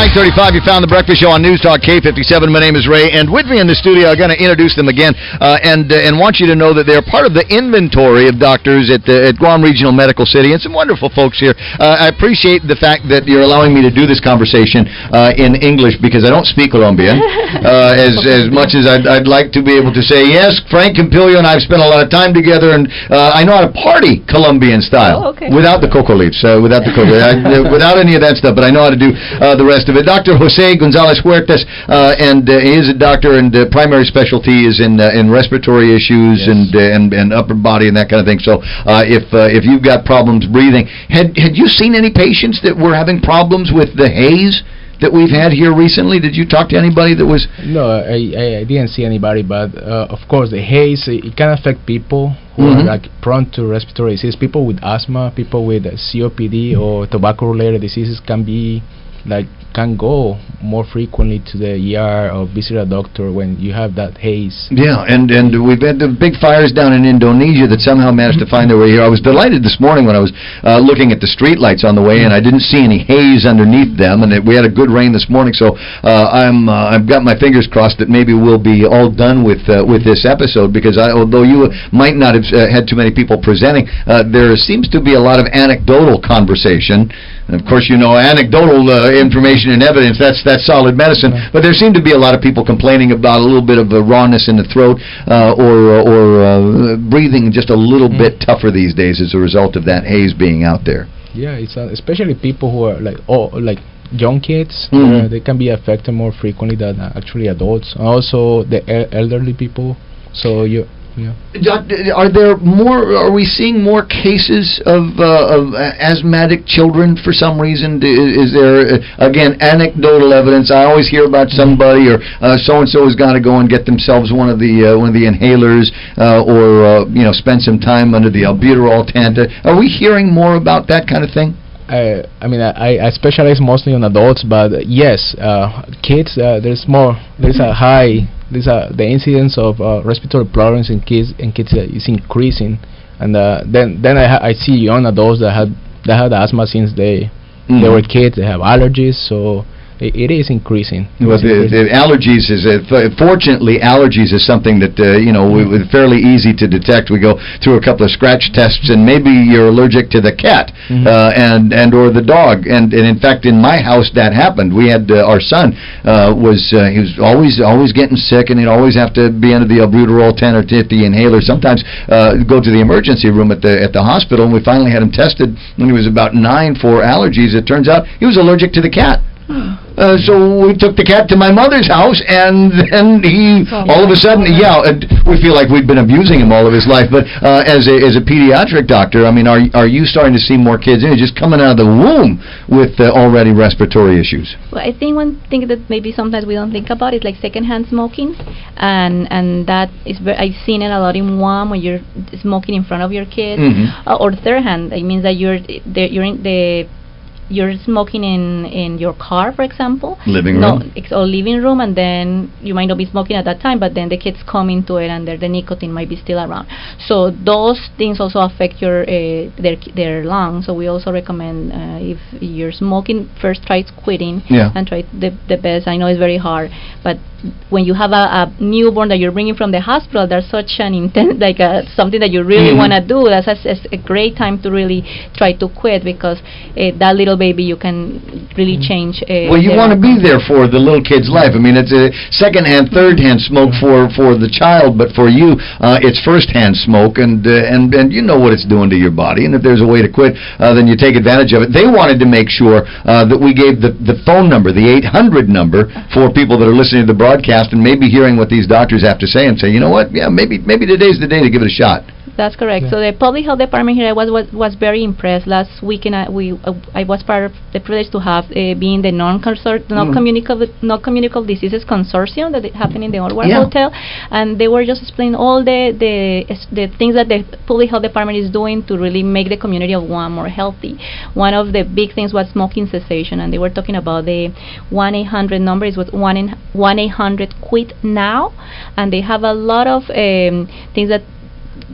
9:35. You found the Breakfast Show on News Talk K57. My name is Ray, and with me in the studio, I'm going to introduce them again, and want you to know that they're part of the inventory of doctors at Guam Regional Medical City, and some wonderful folks here. I appreciate the fact that you're allowing me to do this conversation in English, because I don't speak Colombian as much as I'd like to be able to say, yes, Frank Campillo and I have spent a lot of time together, and I know how to party Colombian style, without the cocoa leaves, without without any of that stuff, but I know how to do the rest of it. Dr. Jose Gonzales Huertas, and he is a doctor, and primary specialty is in respiratory issues, yes, and upper body and that kind of thing. So if you've got problems breathing, had you seen any patients that were having problems with the haze that we've had here recently? Did you talk to anybody that was... No, I didn't see anybody, but of course the haze, it can affect people who are like prone to respiratory disease. People with asthma, people with COPD or tobacco-related diseases can go more frequently to the ER or visit a doctor when you have that haze. Yeah, and we've had the big fires down in Indonesia that somehow managed to find their way here. I was delighted this morning when I was looking at the street lights on the way, and I didn't see any haze underneath them, and we had a good rain this morning, so I've got my fingers crossed that maybe we'll be all done with this episode, because although you might not have had too many people presenting, there seems to be a lot of anecdotal conversation. And of course, you know, anecdotal information and evidence, that's solid medicine. But there seem to be a lot of people complaining about a little bit of rawness in the throat, or breathing just a little bit tougher these days as a result of that haze being out there. Yeah, it's especially people who are like young kids. They can be affected more frequently than actually adults. Also, the elderly people. So you. Yeah. Are we seeing more cases of asthmatic children for some reason? Is there, again, anecdotal evidence? I always hear about somebody or so-and-so has got to go and get themselves one of the inhalers, or spend some time under the albuterol tent. Are we hearing more about that kind of thing? I specialize mostly on adults, but yes, kids, the incidence of respiratory problems in kids is increasing, and then I see young adults that had asthma since they were kids. They have allergies, so it is increasing. Well, the allergies is fortunately allergies is something that fairly easy to detect. We go through a couple of scratch tests, and maybe you're allergic to the cat and or the dog. And in fact, in my house that happened. We had our son he was always getting sick, and he'd always have to be under the albuterol 10 or 50 inhaler. Sometimes go to the emergency room at the hospital, and we finally had him tested when he was about 9 for allergies. It turns out he was allergic to the cat. So we took the cat to my mother's house, and he all of a sudden, we feel like we've been abusing him all of his life. But as a pediatric doctor, are you starting to see more kids just coming out of the womb with already respiratory issues? Well, I think one thing that maybe sometimes we don't think about is like secondhand smoking, and that is I've seen it a lot in Guam when you're smoking in front of your kids, or third hand. It means that you're smoking in your car, for example. Living room? Or living room, and then you might not be smoking at that time, but then the kids come into it, and the nicotine might be still around. So those things also affect their lungs. So we also recommend if you're smoking, first try quitting, and try the best. I know it's very hard, but when you have a newborn that you're bringing from the hospital, there's such an intense, something that you really want to do. That's a great time to really try to quit, because that little baby, you can really change. Well, you want to be there for the little kid's life. It's a second-hand, third-hand smoke for the child, but for you, it's first-hand smoke, and you know what it's doing to your body. And if there's a way to quit, then you take advantage of it. They wanted to make sure that we gave the phone number, the 800 number, for people that are listening to the broadcast and maybe hearing what these doctors have to say, and say, you know what, maybe today's the day to give it a shot. That's correct. So the public health department here, I was very impressed. Last weekend, I was part of the privilege to have being the non-communicable diseases consortium that happened in the Old War Hotel, and they were just explaining all the things that the public health department is doing to really make the community of Guam more healthy. One of the big things was smoking cessation, and they were talking about the 1-800 number. It was 1-800-QUIT-NOW, and they have a lot of things that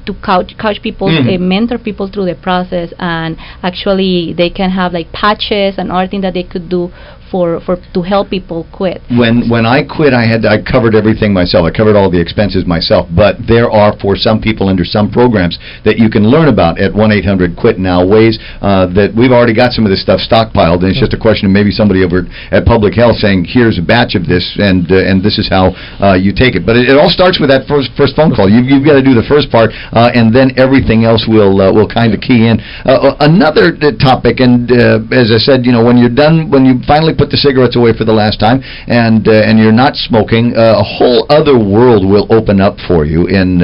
to coach people, mentor people through the process, and actually they can have like patches and other things that they could do to help people quit. When I quit, I covered everything myself. I covered all the expenses myself. But there are, for some people under some programs that you can learn about at 1-800-QUIT-NOW, ways that we've already got some of this stuff stockpiled, and it's just a question of maybe somebody over at Public Health saying, here's a batch of this, and this is how you take it. But it all starts with that first phone call. You've got to do the first part, and then everything else will kind of key in. Another topic, and as I said, when you're done, when you finally put the cigarettes away for the last time, and you're not smoking, a whole other world will open up for you in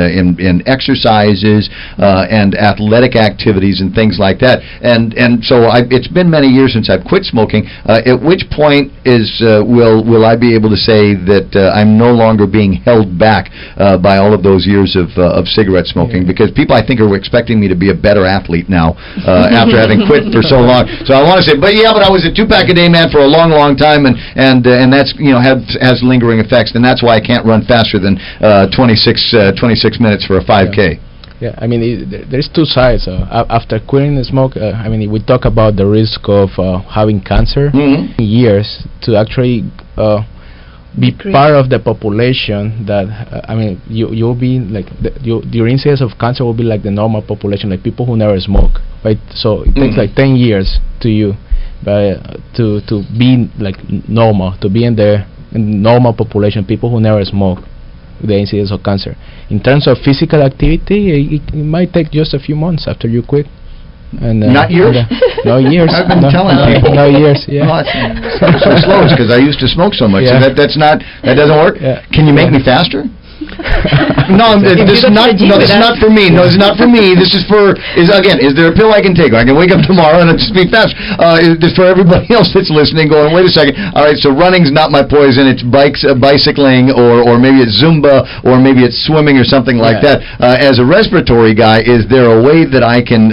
exercises and athletic activities and things like that. And so it's been many years since I've quit smoking. At which point will I be able to say that I'm no longer being held back by all of those years of cigarette smoking? Because people, I think, are expecting me to be a better athlete now after having quit for so long. So I want to say, but I was a 2-pack-a-day man for a long, long time, and that's has lingering effects, and that's why I can't run faster than 26 minutes for a 5K. Yeah, I mean, there's two sides. After quitting the smoke, I mean, we talk about the risk of having cancer years to actually be part of the population that, I mean, you'll be like, your incidence of cancer will be like the normal population, like people who never smoke, right? So it takes like 10 years to you to be like normal, to be in the normal population, people who never smoke, the incidence of cancer. In terms of physical activity, it might take just a few months after you quit. And, not years? No years. I've been telling people. No years, yeah. Well, so slow is because I used to smoke so much. Yeah. So that doesn't work? Yeah. Can you make me faster? No, this is not for me. No, this is not for me. This is again, is there a pill I can take? I can wake up tomorrow and just be fast. It's for everybody else that's listening going, wait a second. All right, so running's not my poison. It's bicycling, or maybe it's Zumba, or maybe it's swimming or something like that. As a respiratory guy, is there a way that I can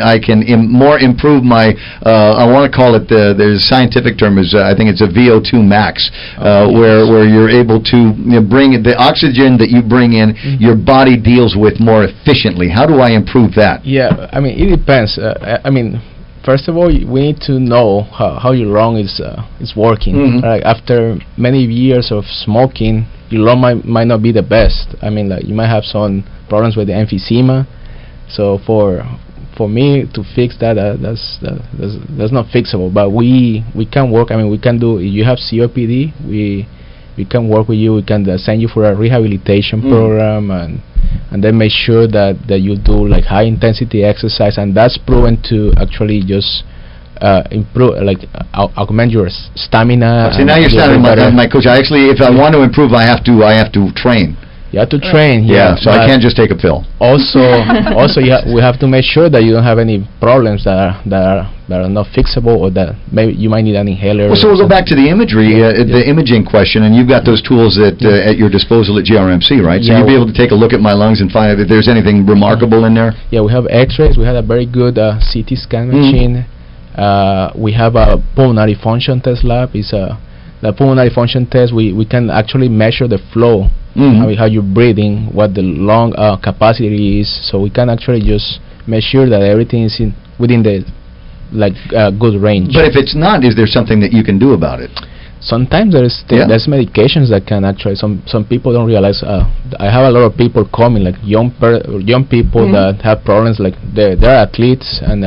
more improve my, I want to call it, there's a scientific term, is I think it's a VO2 max, where you're able to bring the oxygen that you bring in, your body deals with more efficiently. How do I improve that? Yeah, I mean, it depends. I mean, first of all, we need to know how your lung is working. Right? After many years of smoking, your lung might not be the best. I mean, like, you might have some problems with the emphysema. So for me to fix that, that's not fixable. But we can work. I mean, we can do. If you have COPD, we can work with you. We can send you for a rehabilitation program, and then make sure that you do like high intensity exercise, and that's proven to actually just improve, like augment your stamina. See, now you're sounding like my coach. If I want to improve, I have to train. You have to train. Yeah, so I can't just take a pill. Also, we have to make sure that you don't have any problems that are not fixable, or that maybe you might need an inhaler. Well, so we'll go back to the imagery, the imaging question, and you've got those tools at your disposal at GRMC, right? So you'll be able to take a look at my lungs and find out if there's anything remarkable in there? Yeah, we have X-rays. We have a very good CT scan machine. We have a pulmonary function test lab. The pulmonary function test, we can actually measure the flow, how you're breathing, what the lung capacity is, so we can actually just make sure that everything is within the good range. But if it's not, is there something that you can do about it? Sometimes there's medications that can actually, some people don't realize. I have a lot of people coming, like young people that have problems, like they're athletes, and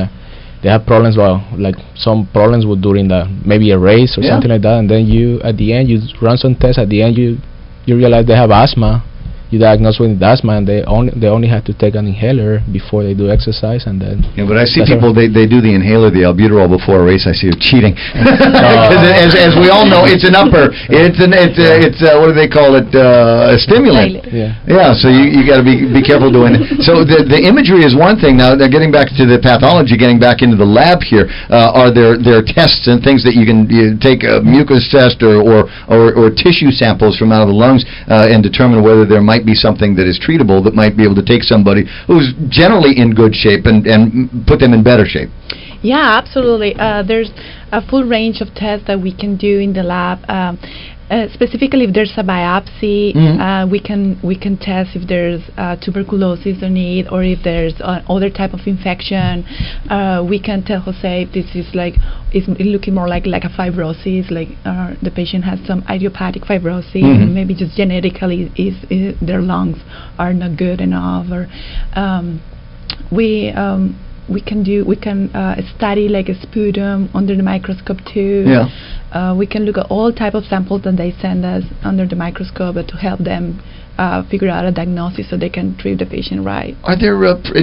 they have problems, like some problems during maybe a race or something like that, and then at the end you run some tests. At the end you realize they have asthma. You diagnose with asthma, and they only have to take an inhaler before they do exercise, and then. Yeah, but I see people they do the inhaler, the albuterol before a race. I see you cheating, because as we all know, it's an upper. It's what do they call it? A stimulant. Yeah. So you got to be careful doing it. So the imagery is one thing. Now getting back to the pathology, getting back into the lab here, are there tests and things that you can take a mucus test or tissue samples from out of the lungs and determine whether there might be something that is treatable, that might be able to take somebody who's generally in good shape and put them in better shape? Yeah, absolutely. There's a full range of tests that we can do in the lab. Specifically, if there's a biopsy, we can test if there's tuberculosis on it, or if there's other type of infection. We can tell Jose if this is it's looking more like a fibrosis, like the patient has some idiopathic fibrosis, and maybe just genetically is their lungs are not good enough, or we can study like a sputum under the microscope too. We can look at all type of samples that they send us under the microscope to help them figure out a diagnosis so they can treat the patient right. Are there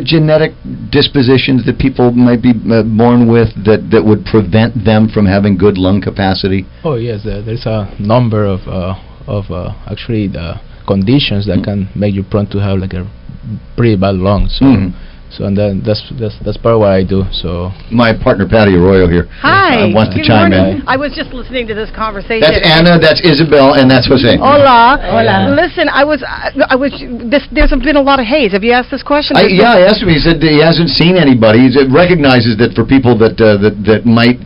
genetic dispositions that people might be born with that would prevent them from having good lung capacity? Oh yes, there's a number of actually the conditions that can make you prone to have like a pretty bad lungs. So and then that's part of what I do. So my partner Patty Arroyo here wants to chime in. I was just listening to this conversation. That's Anna, that's Isabel, and that's Jose. Hola. Listen, there's been a lot of haze. Have you asked this question? I asked him. He said he hasn't seen anybody. He recognizes that for people that might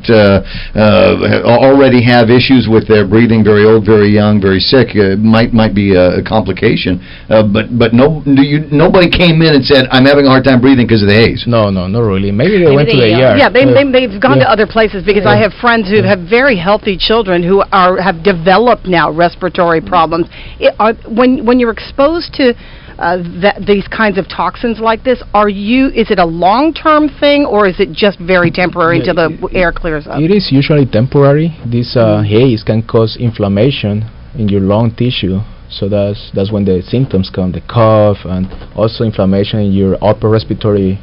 already have issues with their breathing, very old, very young, very sick, might be a complication. But nobody came in and said, I'm having a hard time breathing because of the haze. No, not really. Maybe they went to the ER. Yeah, they've gone to other places because I have friends who have very healthy children who have developed now respiratory problems. When you're exposed to these kinds of toxins like this, is it a long-term thing, or is it just very temporary until the air clears up? It is usually temporary. This haze can cause inflammation in your lung tissue. So that's when the symptoms come, the cough, and also inflammation in your upper respiratory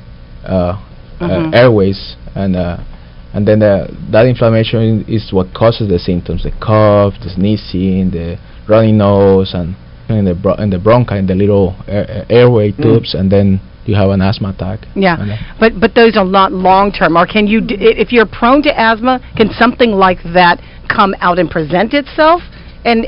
airways, and then that inflammation is what causes the symptoms: the cough, the sneezing, the runny nose, and in the bronchi, in the little airway tubes, and then you have an asthma attack. Yeah, but those are not long-term. Or can you, if you're prone to asthma, can something like that come out and present itself? And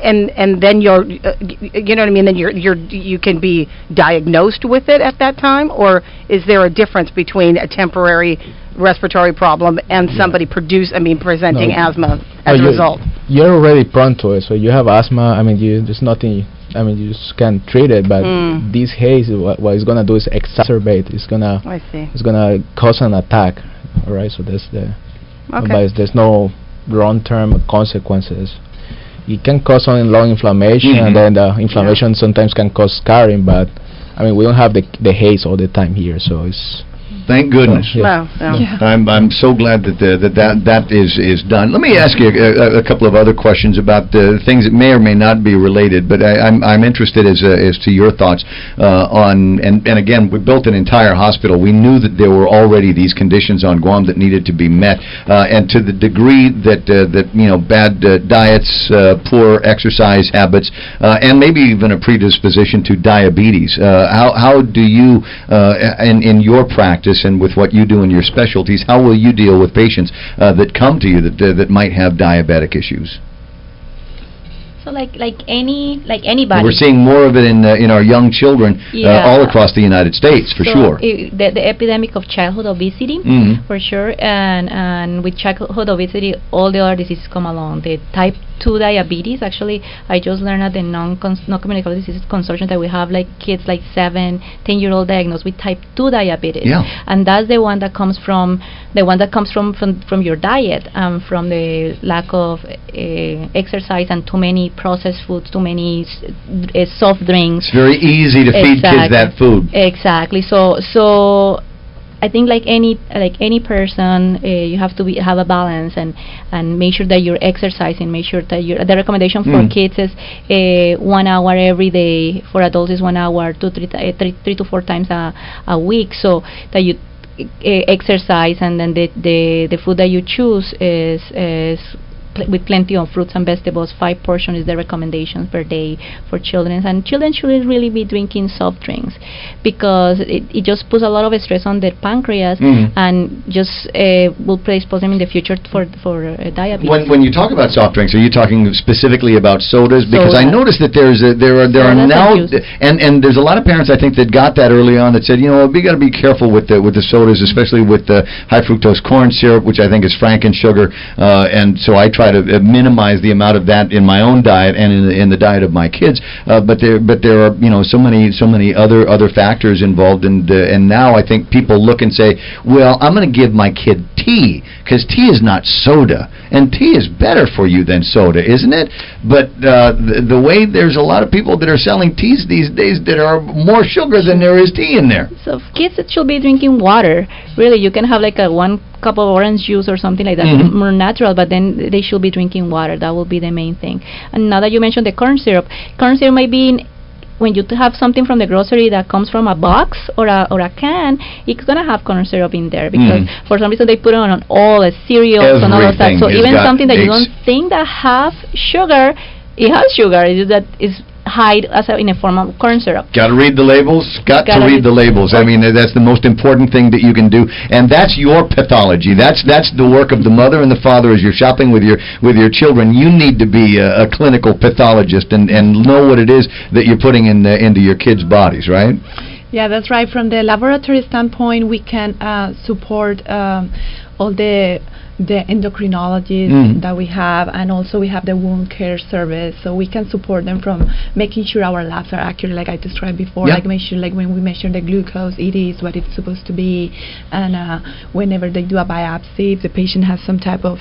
then you know what I mean. Then you can be diagnosed with it at that time, or is there a difference between a temporary respiratory problem and somebody presenting asthma as a result? You're already prone to it, so you have asthma. There's nothing. You just can't treat it, but this haze, what it's gonna do is exacerbate. It's gonna cause an attack. All right, so that's but there's no long-term consequences. It can cause some lung inflammation, and then the inflammation sometimes can cause scarring, but we don't have the haze all the time here, so it's... Thank goodness. I'm so glad that is done. Let me ask you a couple of other questions about things that may or may not be related, but I'm interested as to your thoughts on, and again, we built an entire hospital. We knew that there were already these conditions on Guam that needed to be met, and to the degree that bad diets, poor exercise habits, and maybe even a predisposition to diabetes. How do you, in your practice, and with what you do in your specialties, how will you deal with patients that come to you that might have diabetic issues? So like anybody. We're seeing more of it in our young children all across the United States, for sure. The epidemic of childhood obesity, for sure, and with childhood obesity, all the other diseases come along. The type 2 diabetes, actually, I just learned at the non-communicable diseases consortium that we have kids 7-10-year-old diagnosed with type 2 diabetes, and that's the one that comes from your diet, from the lack of exercise and too many processed foods, too many soft drinks. It's very easy to feed kids that food. Exactly. So I think like any person, you have to have a balance and make sure that you're exercising. Make sure that the recommendation for kids is 1 hour every day. For adults is 1 hour, 3 to 4 times a week. So that you exercise, and then the food that you choose is with plenty of fruits and vegetables. 5 portions is the recommendation per day for children, and children should really be drinking soft drinks, because it just puts a lot of stress on their pancreas and just will predispose them in the future for diabetes. When you talk about soft drinks, are you talking specifically about sodas? Because I noticed that there are now, and there's a lot of parents I think that got that early on, that said, we got to be careful with the sodas, especially with the high fructose corn syrup, which I think is franken sugar, and so I try try to minimize the amount of that in my own diet and in the diet of my kids. But there are so many other factors involved, and now I think people look and say, well, I'm going to give my kid tea because tea is not soda, and tea is better for you than soda, isn't it? But the way there's a lot of people that are selling teas these days that are more sugar than there is tea in there. So kids should be drinking water. Really, you can have like a 1 cup of orange juice or something like that, more natural, but then they should be drinking water. That will be the main thing. And now that you mentioned the corn syrup might be when you have something from the grocery that comes from a box or a can, it's going to have corn syrup in there because for some reason they put it on all the cereals and all of that. So even something that you don't think that have sugar, it has sugar. It's just that it's hide in a form of corn syrup. Got to read the labels. Got to read the labels. I mean, that's the most important thing that you can do, and that's your pathology. That's the work of the mother and the father as you're shopping with your children. You need to be a clinical pathologist and know what it is that you're putting into your kids' bodies, right? Yeah, that's right. From the laboratory standpoint, we can support all the endocrinologists that we have, and also we have the wound care service, so we can support them from making sure our labs are accurate, like I described before, like make sure, like when we measure the glucose, it is what it's supposed to be, and whenever they do a biopsy, if the patient has some type of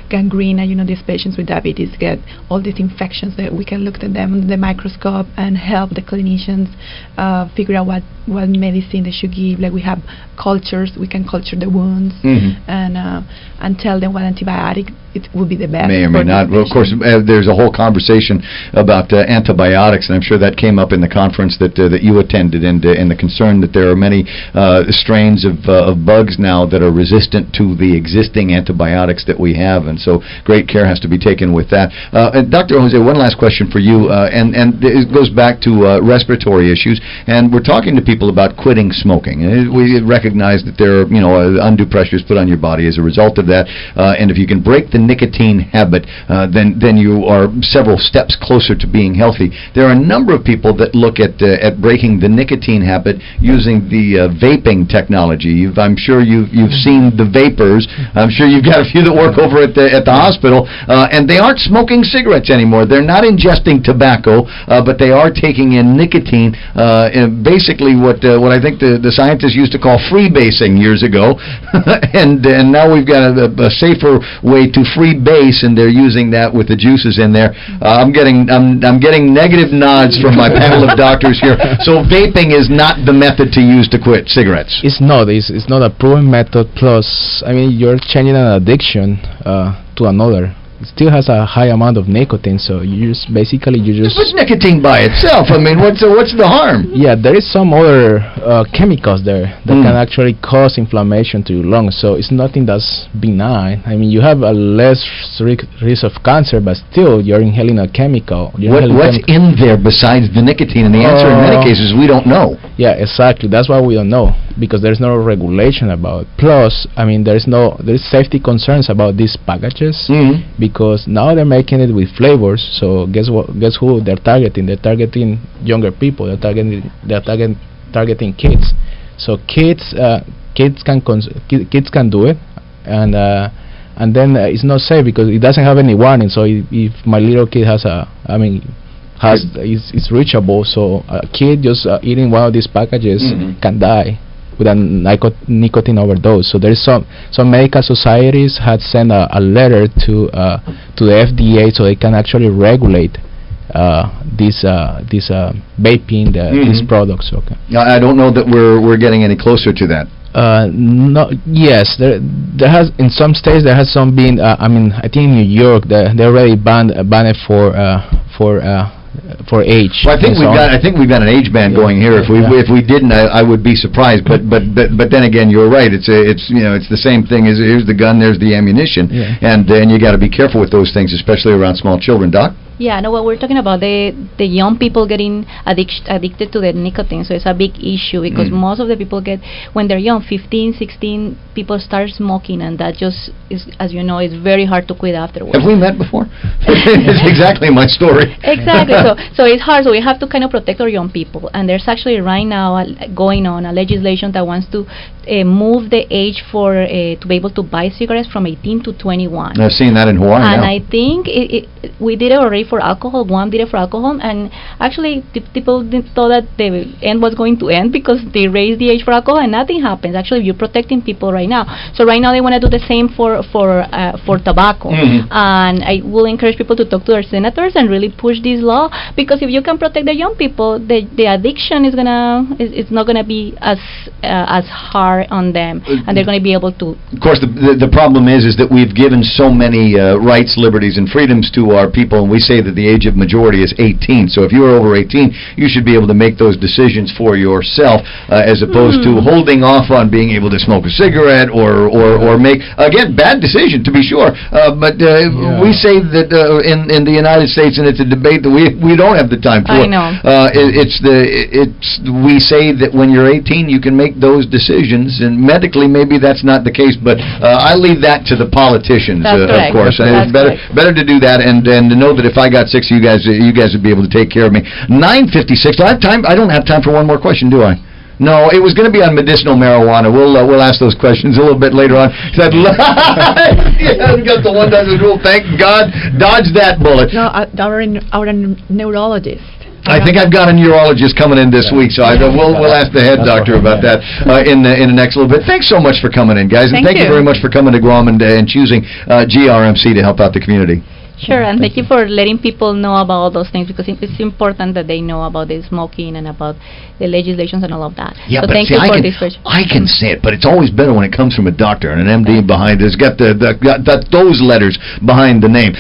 gangrene, and these patients with diabetes get all these infections, that we can look at them under the microscope and help the clinicians figure out what medicine they should give. Like we have cultures, we can culture the wounds and tell them what antibiotic it would be the best. May or may not. Well, of course, there's a whole conversation about antibiotics, and I'm sure that came up in the conference that you attended, and the concern that there are many strains of bugs now that are resistant to the existing antibiotics that we have, and so great care has to be taken with that. Dr. Jose, one last question for you, and it goes back to respiratory issues, and we're talking to people about quitting smoking. We recognize that there are undue pressures put on your body as a result of that, and if you can break the nicotine habit, then you are several steps closer to being healthy. There are a number of people that look at breaking the nicotine habit using the vaping technology. I'm sure you've seen the vapors. I'm sure you've got a few that work over at the hospital, and they aren't smoking cigarettes anymore. They're not ingesting tobacco, but they are taking in nicotine. Basically, what I think the scientists used to call freebasing years ago, and now we've got a safer way to freebase, and they're using that with the juices in there. I'm getting negative nods from my panel of doctors here. So vaping is not the method to use to quit cigarettes. It's not. It's not a proven method. Plus, I mean, you're changing an addiction to another. It still has a high amount of nicotine, so you just But nicotine by itself, I mean, what's the harm? Yeah, there is some other chemicals there that can actually cause inflammation to your lungs, so it's nothing that's benign. I mean, you have a less risk of cancer, but still you're inhaling a chemical. What's in there besides the nicotine? And the answer in many cases, we don't know. Yeah, exactly. That's why we don't know, because there's no regulation about it. Plus, I mean, there's safety concerns about these packages, because now they're making it with flavors. So guess who they're targeting? They're targeting younger people. They're targeting kids. So kids can do it, and then it's not safe because it doesn't have any warning. So if my little kid it's reachable. So a kid just eating one of these packages can die with a nicotine overdose. So there's some medical societies had sent a letter to the FDA so they can actually regulate these vaping, these products. Okay. I don't know that we're getting any closer to that. No. Yes, there has in some states there has some been. I think in New York they already banned it for age. Well, I think we've got an age ban going here. If we didn't, I would be surprised. But then again, you're right. It's the same thing as here's the gun, there's the ammunition, and you got to be careful with those things, especially around small children. Doc? Yeah, no, what we're talking about, the young people getting addicted to the nicotine, so it's a big issue because most of the people when they're young, 15, 16, people start smoking, and that just is, as you know, it's very hard to quit afterwards. Have we met before? It's exactly my story. Exactly, so it's hard, so we have to kind of protect our young people, and there's actually right now going on a legislation that wants to move the age for to be able to buy cigarettes from 18 to 21. I've seen that in Hawaii and now. I think we did it already for alcohol. Guam did it for alcohol, and actually people thought that the end was going to end because they raised the age for alcohol, and nothing happens. Actually, you're protecting people right now. So right now they want to do the same for tobacco, and I will encourage people to talk to their senators and really push this law, because if you can protect the young people, the addiction is not gonna be as hard on them, and they're going to be able to. Of course, the problem is that we've given so many rights, liberties, and freedoms to our people, and we say that the age of majority is 18. So if you're over 18, you should be able to make those decisions for yourself, as opposed to holding off on being able to smoke a cigarette or make, again, bad decision to be sure. But we say that in the United States, and it's a debate that we don't have the time for. I know. We say that when you're 18, you can make those decisions, and medically maybe that's not the case, but I leave that to the politicians, of course. It's better to do that, and to know that if I got sick, you guys would be able to take care of me. 9:56. Do I have time? I don't have time for one more question, do I? No, it was going to be on medicinal marijuana. We'll ask those questions a little bit later on. Got the one dozen rule. Thank God, dodged that bullet. No, our neurologist. I think I've got a neurologist coming in this week, so we'll ask the head doctor about that in the next little bit. Thanks so much for coming in, guys, and thank you very much for coming to Guam and choosing GRMC to help out the community. Sure, and thank you for letting people know about all those things, because it's important that they know about the smoking and about the legislations and all of that. Yeah, so but thank see, you for this question. I can say it, but it's always better when it comes from a doctor and an MD behind it. It's got those letters behind the name.